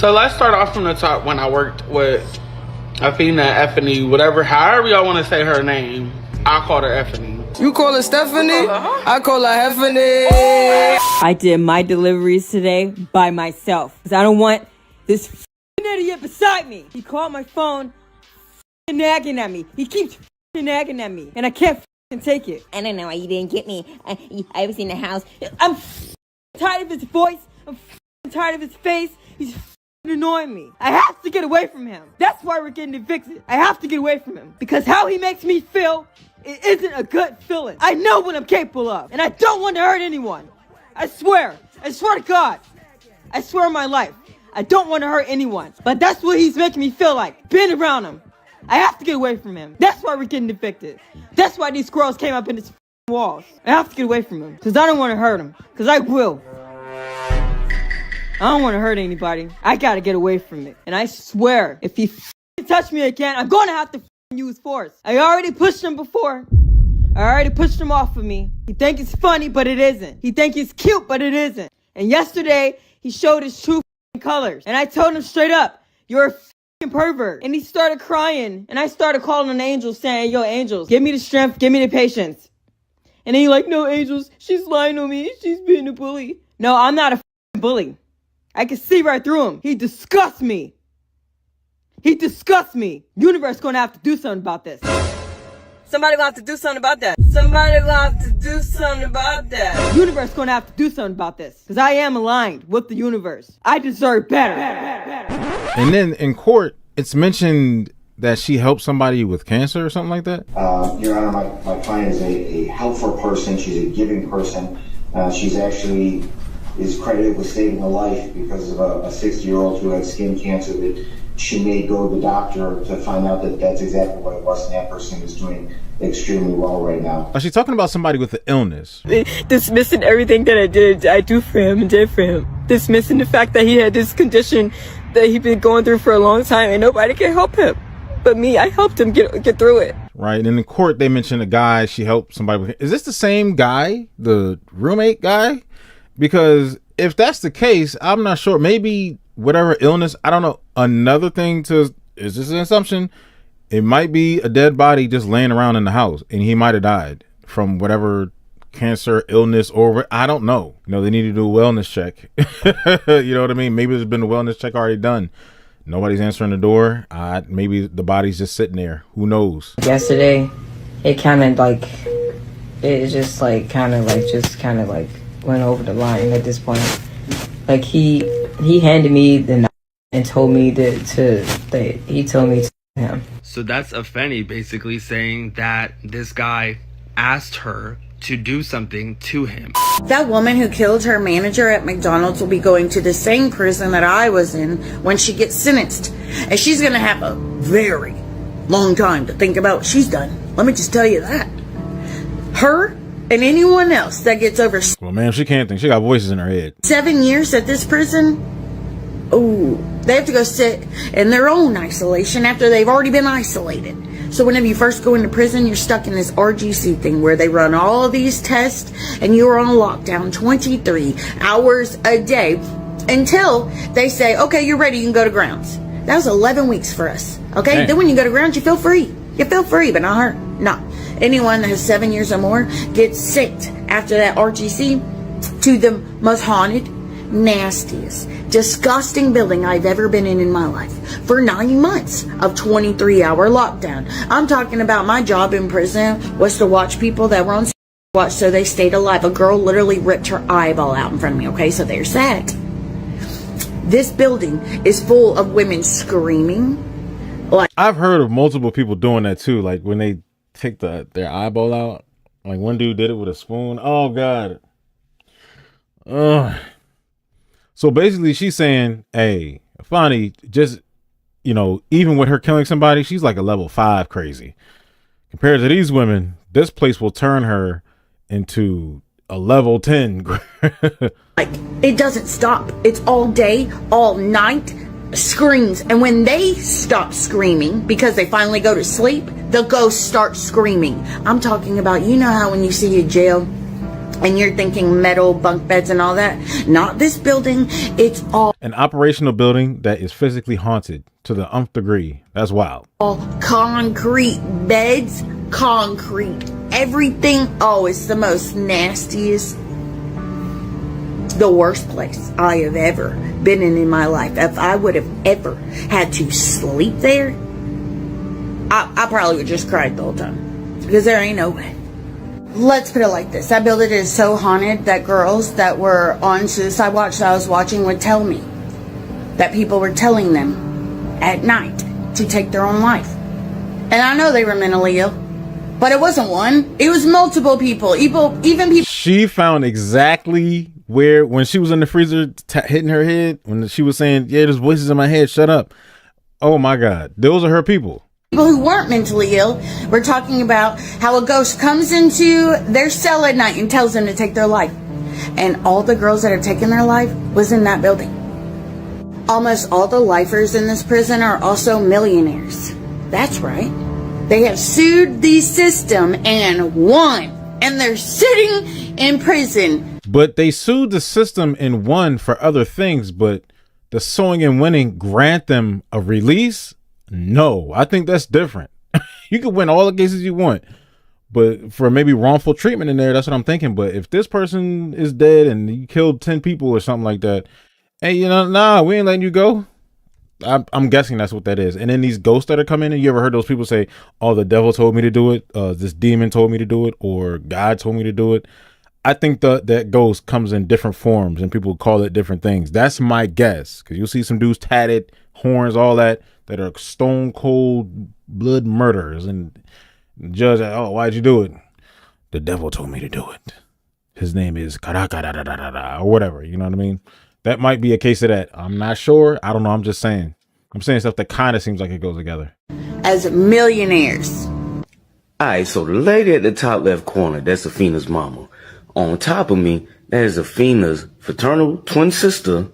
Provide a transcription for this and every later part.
So let's start off from the top. When I worked with Afeni, whatever, however y'all want to say her name, I called her Afeni. You call her Stephanie? I call her Afeni. I did my deliveries today by myself because I don't want this idiot beside me. He called my phone nagging at me. He keeps nagging at me and I can't take it. I don't know why you didn't get me. I was in the house. I'm tired of his voice. I'm tired of his face. He's annoying me. I have to get away from him. That's why we're getting evicted. I have to get away from him because how he makes me feel, it isn't a good feeling. I know what I'm capable of and I don't want to hurt anyone. I swear to God. I swear on my life. I don't want to hurt anyone. But that's what he's making me feel like. Being around him. I have to get away from him. That's why we're getting evicted. That's why these squirrels came up in his walls. I have to get away from him. Because I don't want to hurt him. Because I will. I don't want to hurt anybody. I got to get away from it. And I swear, if he touch me again, I'm going to have to use force. I already pushed him before. I already pushed him off of me. He think it's funny, but it isn't. He think it's cute, but it isn't. And yesterday, he showed his true colors. And I told him straight up, you're a pervert. And he started crying. And I started calling on angels saying, yo, angels, give me the strength, give me the patience. And then he like, no, angels, she's lying on me. She's being a bully. No, I'm not a bully. I can see right through him. He disgusts me. He disgusts me. Universe gonna have to do something about this. Somebody gonna have to do something about that. Somebody gonna have to do something about that. Universe gonna have to do something about this. Because I am aligned with the universe. I deserve better. And then in court, it's mentioned that she helped somebody with cancer or something like that? Your Honor, my client is a helpful person. She's a giving person. She's actually is credited with saving a life because of a 60-year-old who had skin cancer that she may go to the doctor to find out that that's exactly what it was, and that person is doing extremely well right now. Is she talking about somebody with an illness? Dismissing everything that I do for him and did for him. Dismissing the fact that he had this condition that he'd been going through for a long time and nobody can help him. But me, I helped him get through it. Right, and in the court they mentioned a guy she helped somebody with. Is this the same guy? The roommate guy? Because if that's the case, I'm not sure. Maybe whatever illness, I don't know. Another thing is this an assumption? It might be a dead body just laying around in the house and he might have died from whatever cancer, illness, or I don't know. You know, they need to do a wellness check. You know what I mean? Maybe there's been a wellness check already done. Nobody's answering the door. Maybe the body's just sitting there. Who knows? Yesterday, it kind of like, it just like kind of like went over the line at this point. Like he handed me the knife and told me he told me to him. So that's Afeni basically saying that this guy asked her to do something to him. That woman who killed her manager at McDonald's will be going to the same prison that I was in when she gets sentenced. And she's going to have a very long time to think about what she's done. Let me just tell you that. Her and anyone else that gets over... Well, man, she can't think. She got voices in her head. 7 years at this prison, they have to go sit in their own isolation after they've already been isolated. So whenever you first go into prison, you're stuck in this RGC thing where they run all of these tests and you're on lockdown 23 hours a day until they say, okay, you're ready, you can go to grounds. That was 11 weeks for us. Okay, Dang. Then when you go to grounds, you feel free. You feel free, but not her. No. Anyone that has 7 years or more gets sent after that RGC to the most haunted, nastiest, disgusting building I've ever been in my life for 9 months of 23-hour lockdown. I'm talking about my job in prison was to watch people that were on watch so they stayed alive. A girl literally ripped her eyeball out in front of me. Okay, so there's that. This building is full of women screaming. Like, I've heard of multiple people doing that too, like when they take their eyeball out. Like one dude did it with a spoon. Oh God. So basically she's saying, hey, Afeni, just, you know, even with her killing somebody, she's like a level 5 crazy. Compared to these women, this place will turn her into a level 10. like, it doesn't stop. It's all day, all night, screams. And when they stop screaming, because they finally go to sleep, the ghosts start screaming. I'm talking about, you know how when you see a jail And you're thinking metal bunk beds and all that. Not this building. It's all An operational building that is physically haunted to the nth degree. That's wild. concrete beds, concrete. Everything. Oh, it's the most nastiest, the worst place I have ever been in my life. If I would have ever had to sleep there, I probably would just cried the whole time. Because there ain't no way. Let's put it like this. That building is so haunted that girls that were on Suicide Watch that I was watching would tell me that people were telling them at night to take their own life. And I know they were mentally ill. But it wasn't one. It was multiple people. Even people. She found exactly where, when she was in the freezer hitting her head, when she was saying, yeah, there's voices in my head, shut up. Oh my God. Those are her people. People who weren't mentally ill were talking about how a ghost comes into their cell at night and tells them to take their life. And all the girls that have taken their life was in that building. Almost all the lifers in this prison are also millionaires. That's right. They have sued the system and won. And they're sitting in prison. But they sued the system and won for other things, but the suing and winning grant them a release? No, I think that's different. You can win all the cases you want, but for maybe wrongful treatment in there, that's what I'm thinking. But if this person is dead and you killed 10 people or something like that, hey, you know, nah, we ain't letting you go. I'm guessing that's what that is. And then these ghosts that are coming in, you ever heard those people say, oh, the devil told me to do it, this demon told me to do it, or God told me to do it? I think that ghost comes in different forms and people call it different things. That's my guess, because you'll see some dudes tatted, horns, all that are stone cold blood murderers, and the judge, oh, why'd you do it? The devil told me to do it. His name is or whatever. You know what I mean? That might be a case of that. I'm not sure. I don't know. I'm just saying. I'm saying stuff that kind of seems like it goes together. As millionaires. Alright, so the lady at the top left corner, that's Afena's mama. On top of me, that is Afena's fraternal twin sister.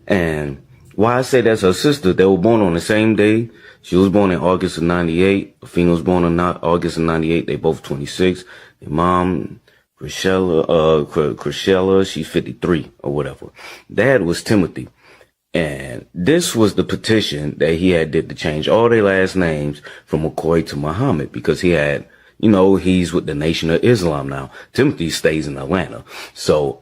And why I say that's her sister, they were born on the same day. She was born in August of 98. Afena was born in August of 98. They both 26. Their mom, Chrisella, she's 53 or whatever. Dad was Timothy. And this was the petition that he had did to change all their last names from McCoy to Muhammad, because he had, you know, he's with the Nation of Islam now. Timothy stays in Atlanta. So,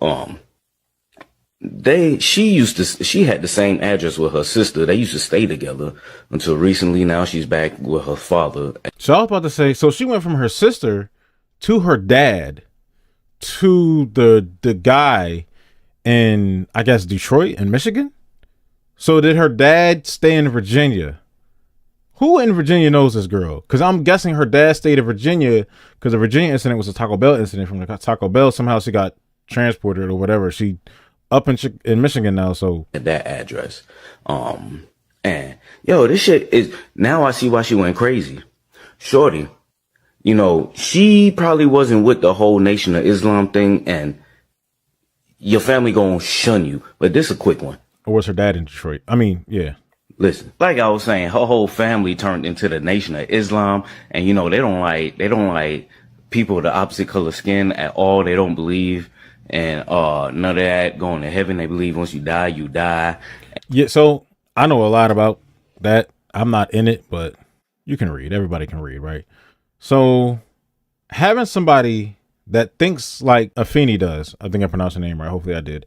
she had the same address with her sister. They used to stay together until recently. Now she's back with her father. So I was about to say, so she went from her sister to her dad to the guy in, I guess, Detroit and Michigan. So did her dad stay in Virginia? Who in Virginia knows this girl? Because I'm guessing her dad stayed in Virginia because the Virginia incident was a Taco Bell incident. From the Taco Bell, somehow she got transported or whatever. She up in Michigan now, so at that address. And yo, this shit is, now I see why she went crazy. Shorty, you know, she probably wasn't with the whole Nation of Islam thing, and your family gonna shun you. But this is a quick one. Or was her dad in Detroit? I mean, yeah. Listen, like I was saying, her whole family turned into the Nation of Islam, and you know, they don't like people with the opposite color skin at all. They don't believe and none of that going to heaven. They believe once you die, you die. Yeah, so I know a lot about that. I'm not in it, but you can read. Everybody can read, right? So having somebody that thinks like Afeni does, I think I pronounced her name right. Hopefully I did.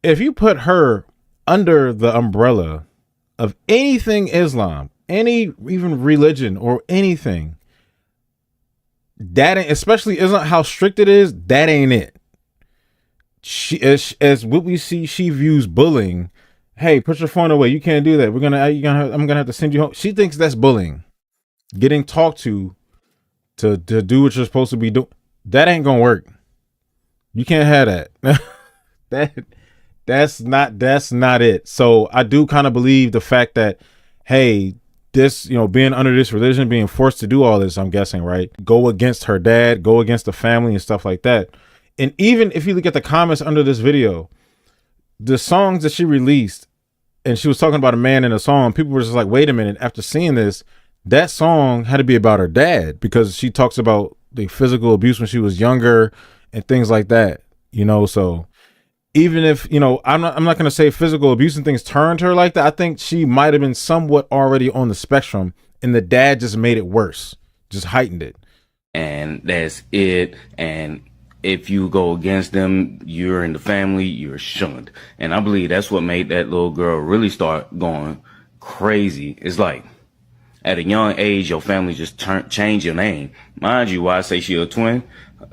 If you put her under the umbrella of anything Islam, any even religion or anything, that ain't, especially isn't how strict it is, that ain't it. She, as what we see, she views bullying. Hey, put your phone away. You can't do that. I'm gonna have to send you home. She thinks that's bullying. Getting talked to do what you're supposed to be doing. That ain't gonna work. You can't have that. That's not it. So I do kind of believe the fact that, hey, this, you know, being under this religion, being forced to do all this, I'm guessing, right? Go against her dad, go against the family and stuff like that. And even if you look at the comments under this video, the songs that she released, and she was talking about a man in a song, people were just like, wait a minute, after seeing this, that song had to be about her dad, because she talks about the physical abuse when she was younger and things like that, you know. So even if, you know, I'm not going to say physical abuse and things turned her like that. I think she might have been somewhat already on the spectrum, and the dad just made it worse, just heightened it. And that's it. And if you go against them, you're in the family, you're shunned. And I believe that's what made that little girl really start going crazy. It's like, at a young age, your family just change your name. Mind you, why I say she a twin,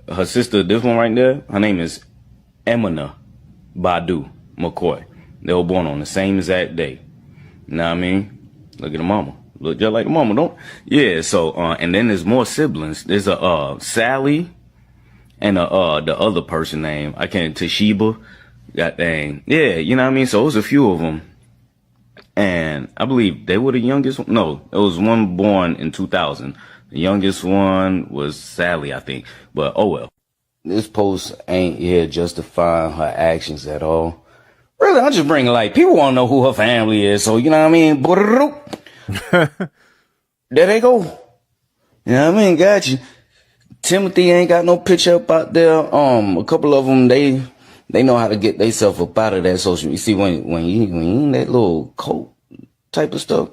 her sister, this one right there, her name is Afeni Muhammad McCoy. They were born on the same exact day. You know what I mean? Look at the mama. Look just like the mama, don't? Yeah, so, and then there's more siblings. There's a, Sally and the other person name, I can't, Toshiba, that thing. Yeah, you know what I mean? So it was a few of them. And I believe they were the youngest one. No, it was one born in 2000. The youngest one was Sally, I think. But, oh well. This post ain't here justifying her actions at all. Really, I'm just bringing, like, people want to know who her family is. So, you know what I mean? There they go. You know what I mean? Got you. Timothy ain't got no picture up out there. A couple of them, they know how to get themselves up out of that social. You see, when you in that little cult type of stuff,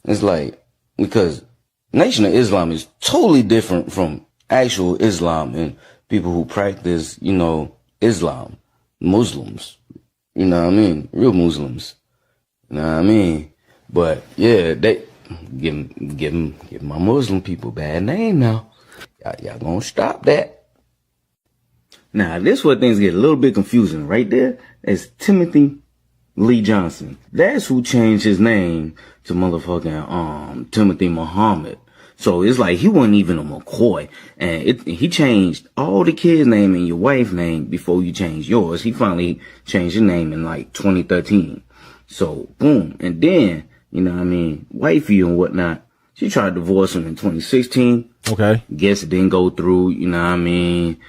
it's like, because Nation of Islam is totally different from actual Islam and people who practice, you know, Islam, Muslims. You know what I mean? Real Muslims. You know what I mean? But yeah, they give my Muslim people bad name now. Y'all gonna stop that. Now, this is where things get a little bit confusing. Right there is Timothy Lee Johnson. That's who changed his name to motherfucking Timothy Muhammad. So it's like he wasn't even a McCoy. And he changed all the kids' name and your wife's name before you changed yours. He finally changed his name in like 2013. So, boom. And then, you know what I mean, wifey and whatnot, she tried to divorce him in 2016. Okay. Guess it didn't go through, you know what I mean?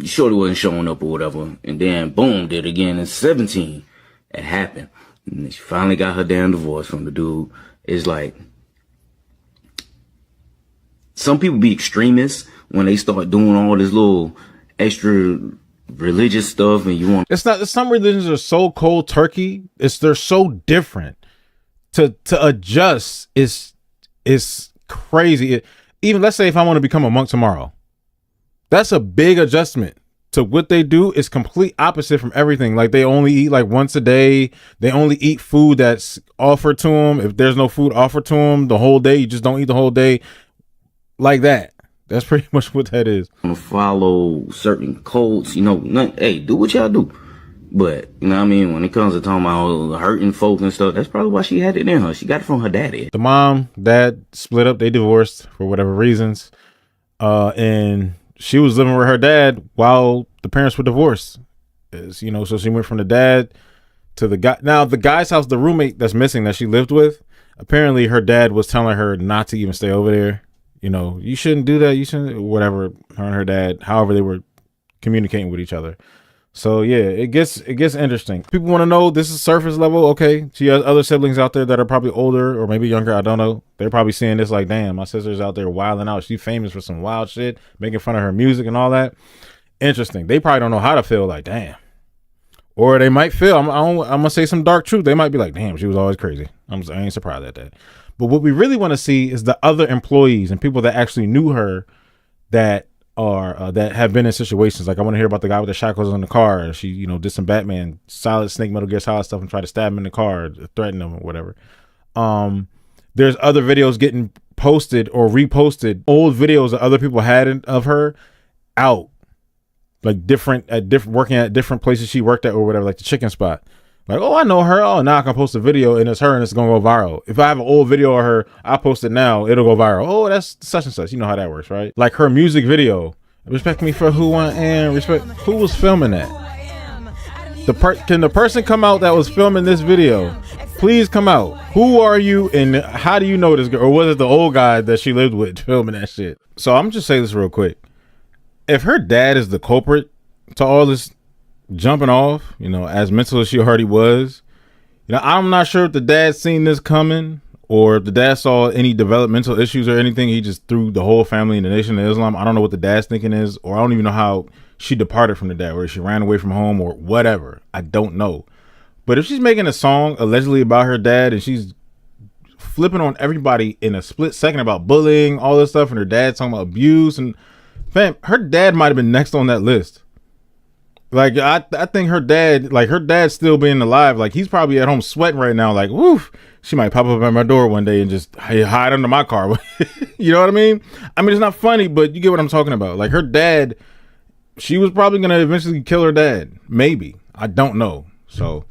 Shorty wasn't showing up or whatever. And then, boom, did it again in 17. It happened. And she finally got her damn divorce from the dude. It's like, some people be extremists when they start doing all this little extra religious stuff, and you want. It's not. Some religions are so cold turkey. They're so different. To adjust is crazy. Even let's say if I want to become a monk tomorrow, that's a big adjustment to what they do. Is complete opposite from everything. Like they only eat like once a day. They only eat food that's offered to them. If there's no food offered to them the whole day, you just don't eat the whole day. Like that. That's pretty much what that is. Follow certain codes, you know. Hey, do what y'all do. But, you know what I mean? When it comes to talking about hurting folk and stuff, that's probably why she had it in her. She got it from her daddy. The mom, dad split up. They divorced for whatever reasons. And she was living with her dad while the parents were divorced. You know, so she went from the dad to the guy. Now, the guy's house, the roommate that's missing that she lived with, apparently her dad was telling her not to even stay over there. You know, you shouldn't do that. You shouldn't, whatever, her and her dad, however they were communicating with each other. So yeah, it gets interesting. People want to know, this is surface level. Okay. She has other siblings out there that are probably older or maybe younger. I don't know. They're probably seeing this like, damn, my sister's out there wilding out. She's famous for some wild shit, making fun of her music and all that. Interesting. They probably don't know how to feel like, damn. Or they might feel, I'm going to say some dark truth. They might be like, damn, she was always crazy. I ain't surprised at that. But what we really want to see is the other employees and people that actually knew her that are that have been in situations. Like I want to hear about the guy with the shackles in the car. She, you know, did some Batman solid Snake Metal Gear Solid stuff and tried to stab him in the car, threaten him or whatever. There's other videos getting posted or reposted, old videos that other people had of her out, like working at different places she worked at or whatever, like the chicken spot. Like, oh, I know her. Oh, now I can post a video and it's her and it's going to go viral. If I have an old video of her, I post it now, it'll go viral. Oh, that's such and such. You know how that works, right? Like her music video. Respect me for who I am. Respect. Who was filming that? Can the person come out that was filming this video? Please come out. Who are you and how do you know this girl? Or was it the old guy that she lived with filming that shit? So I'm just saying this real quick. If her dad is the culprit to all this jumping off, you know, as mental as she already was, you know, I'm not sure if the dad seen this coming or if the dad saw any developmental issues or anything, he just threw the whole family in the Nation of Islam. I don't know what the dad's thinking is, or I don't even know how she departed from the dad, whether she ran away from home or whatever. I don't know. But if she's making a song allegedly about her dad and she's flipping on everybody in a split second about bullying, all this stuff, and her dad talking about abuse, and fam, her dad might have been next on that list. Like, I think her dad's still being alive. Like, he's probably at home sweating right now. Like, woof, she might pop up at my door one day and just hide under my car. You know what I mean? I mean, it's not funny, but you get what I'm talking about. Like, her dad, she was probably going to eventually kill her dad. Maybe. I don't know. So,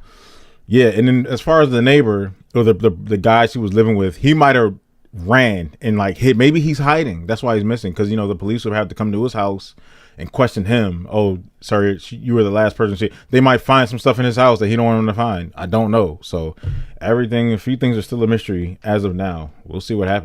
yeah. And then as far as the neighbor or the guy she was living with, he might have ran and like hit. Maybe he's hiding. That's why he's missing. Because, you know, the police would have to come to his house and question him. Oh, sorry, you were the last person. They might find some stuff in his house that he don't want them to find. I don't know. So a few things are still a mystery as of now. We'll see what happens.